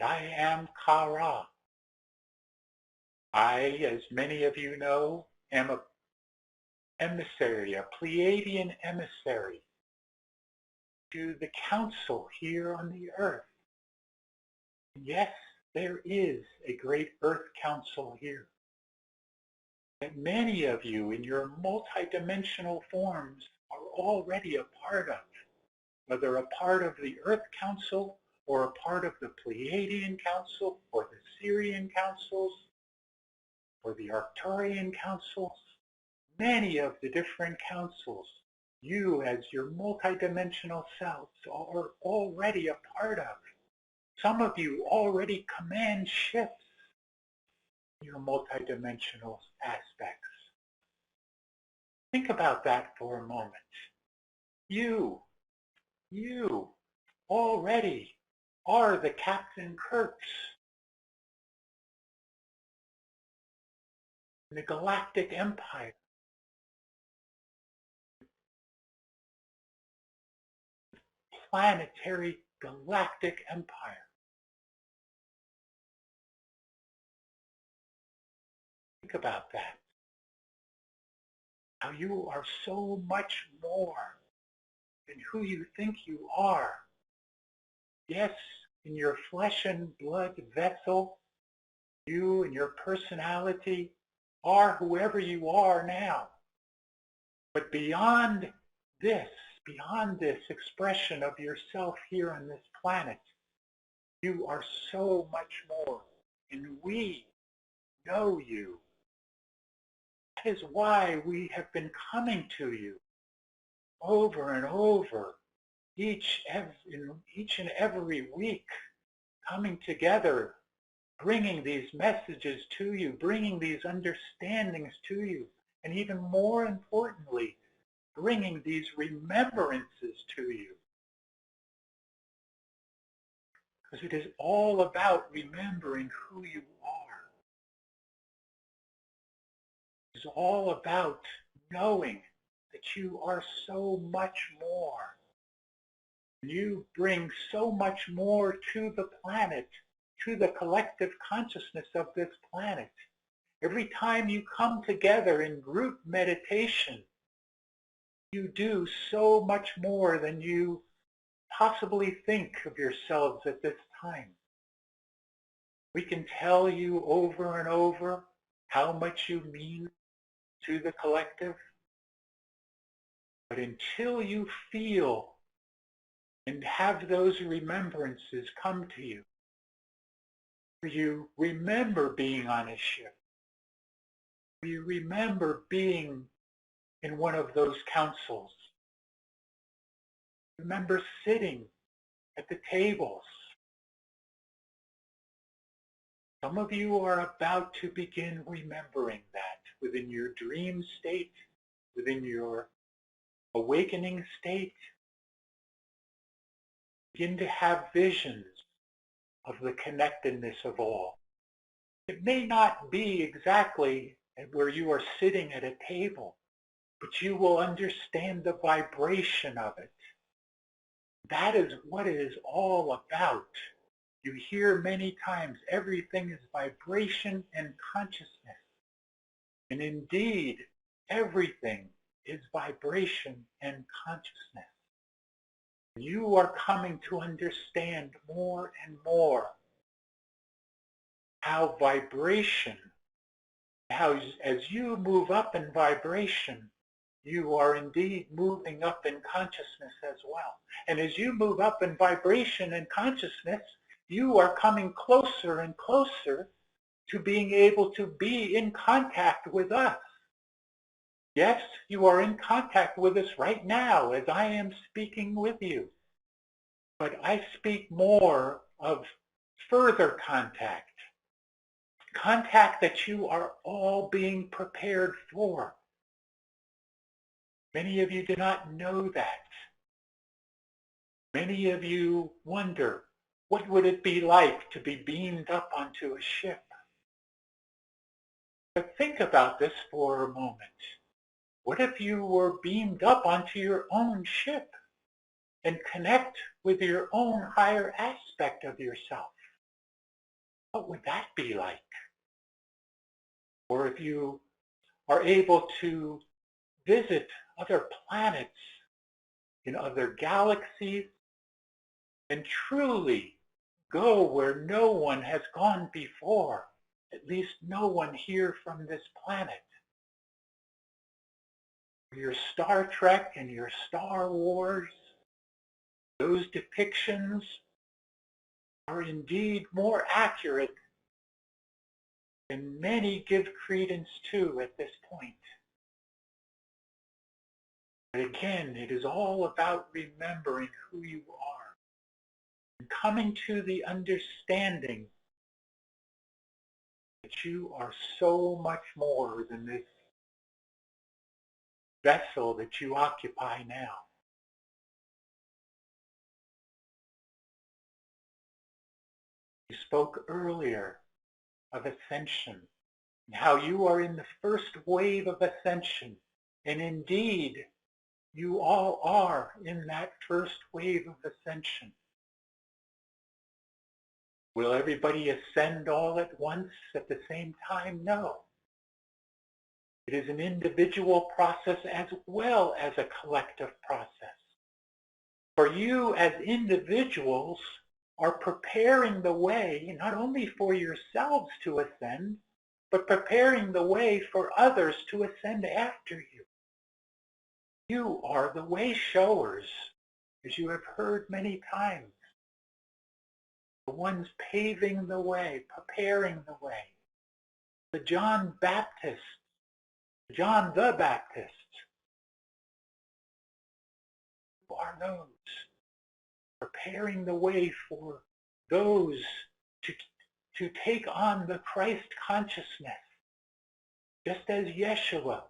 I am Kara. I, as many of you know, am an emissary, a Pleiadian emissary to the council here on the earth. Yes, there is a great earth council here that many of you in your multidimensional forms are already a part of, whether a part of the earth council or a part of the Pleiadian council or the Syrian councils or the Arcturian councils. Many of the different councils you as your multidimensional selves are already a part of. Some of you already command ships in your multidimensional aspects. Think about that for a moment. You already are the Captain Kirks in the Galactic Empire. Planetary Galactic Empire. Think about that. How you are so much more than who you think you are. Yes, in your flesh and blood vessel, you and your personality are whoever you are now. But beyond this expression of yourself here on this planet, you are so much more, and we know you. That is why we have been coming to you over and over, each and every week, coming together, bringing these messages to you, bringing these understandings to you, and even more importantly, bringing these remembrances to you. Because it is all about remembering who you are. It's all about knowing that you are so much more. You bring so much more to the planet, to the collective consciousness of this planet. Every time you come together in group meditation, you do so much more than you possibly think of yourselves at this time. We can tell you over and over how much you mean to the collective, but until you feel and have those remembrances come to you, you remember being on a ship, you remember being in one of those councils, remember sitting at the tables. Some of you are about to begin remembering that within your dream state, within your awakening state. Begin to have visions of the connectedness of all. It may not be exactly where you are sitting at a table, but you will understand the vibration of it. That is what it is all about. You hear many times everything is vibration and consciousness. And indeed, everything is vibration and consciousness. You are coming to understand more and more how vibration, how as you move up in vibration, you are indeed moving up in consciousness as well. And as you move up in vibration and consciousness, you are coming closer and closer to being able to be in contact with us. Yes, you are in contact with us right now as I am speaking with you. But I speak more of further contact. Contact that you are all being prepared for. Many of you do not know that. Many of you wonder, what would it be like to be beamed up onto a ship? But think about this for a moment. What if you were beamed up onto your own ship and connect with your own higher aspect of yourself? what would that be like? Or if you are able to visit other planets in other galaxies and truly go where no one has gone before, at least no one here from this planet. Your Star Trek and your Star Wars, those depictions are indeed more accurate than many give credence to at this point. But again, it is all about remembering who you are and coming to the understanding that you are so much more than this vessel that you occupy now. You spoke earlier of ascension and how you are in the first wave of ascension, and indeed you all are in that first wave of ascension. Will everybody ascend all at once at the same time? No. It is an individual process as well as a collective process. For you as individuals are preparing the way not only for yourselves to ascend, but preparing the way for others to ascend after you. You are the way showers, as you have heard many times. The ones paving the way, preparing the way. The John the Baptist. Who are those? Preparing the way for those to take on the Christ consciousness, just as Yeshua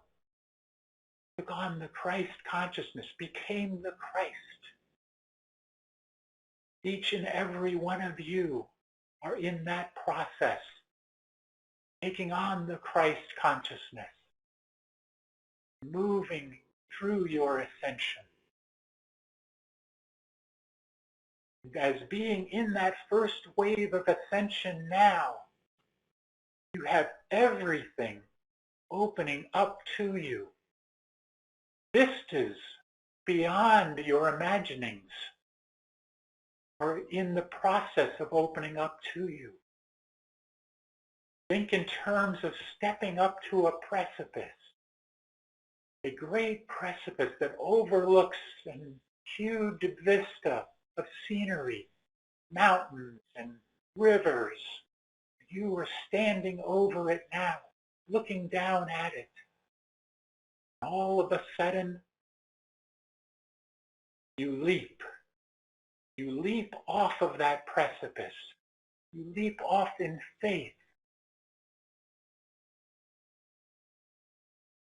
took on the Christ consciousness, became the Christ. Each and every one of you are in that process, taking on the Christ consciousness, moving through your ascension. As being in that first wave of ascension now, you have everything opening up to you. Vistas beyond your imaginings are in the process of opening up to you. Think in terms of stepping up to a precipice, a great precipice that overlooks a huge vista of scenery, mountains and rivers. You are standing over it now, looking down at it. All of a sudden, you leap. You leap off of that precipice. You leap off in faith.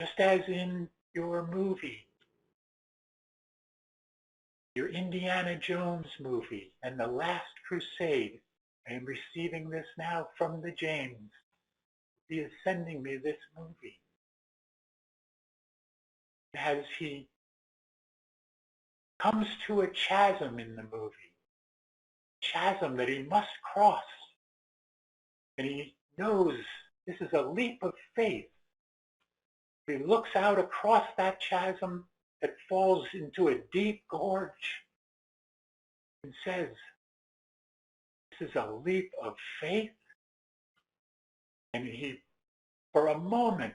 Just as in your movie, your Indiana Jones movie and The Last Crusade. I am receiving this now from the James. He is sending me this movie. As he comes to a chasm in the movie, chasm that he must cross, and he knows this is a leap of faith. He looks out across that chasm that falls into a deep gorge and says, this is a leap of faith. And he, for a moment,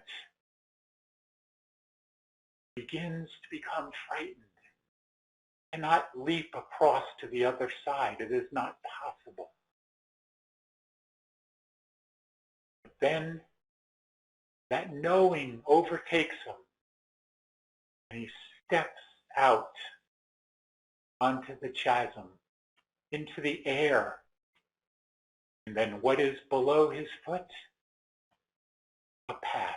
begins to become frightened. Cannot leap across to the other side. It is not possible. But then that knowing overtakes him, and he steps out onto the chasm, into the air. And then what is below his foot? A path,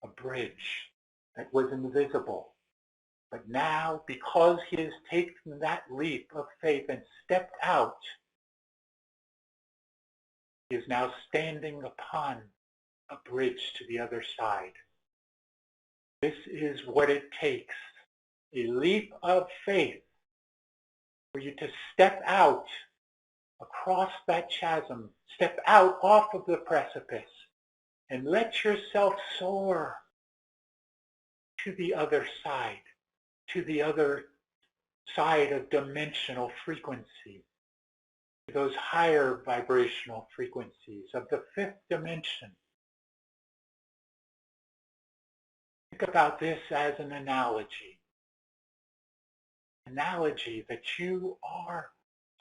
a bridge that was invisible. But now, because he has taken that leap of faith and stepped out, he is now standing upon a bridge to the other side. This is what it takes, a leap of faith, for you to step out across that chasm. Step out off of the precipice and let yourself soar to the other side, to the other side of dimensional frequency, to those higher vibrational frequencies of the fifth dimension. Think about this as an analogy that you are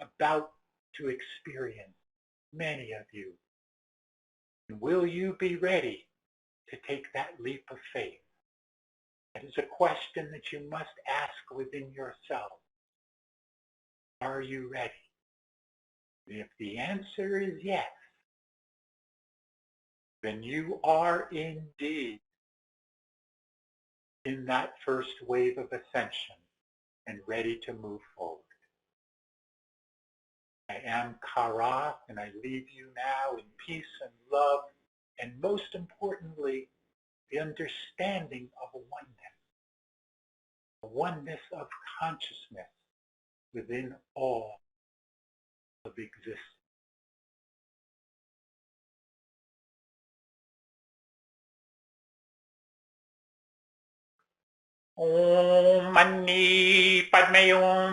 about to experience, many of you. And will you be ready to take that leap of faith? That is a question that you must ask within yourself. Are you ready? If the answer is yes, then you are indeed in that first wave of ascension and ready to move forward. I am Kara, and I leave you now in peace and love, and most importantly, the understanding of a oneness of consciousness within all of existence. Om Mani Padme Hum.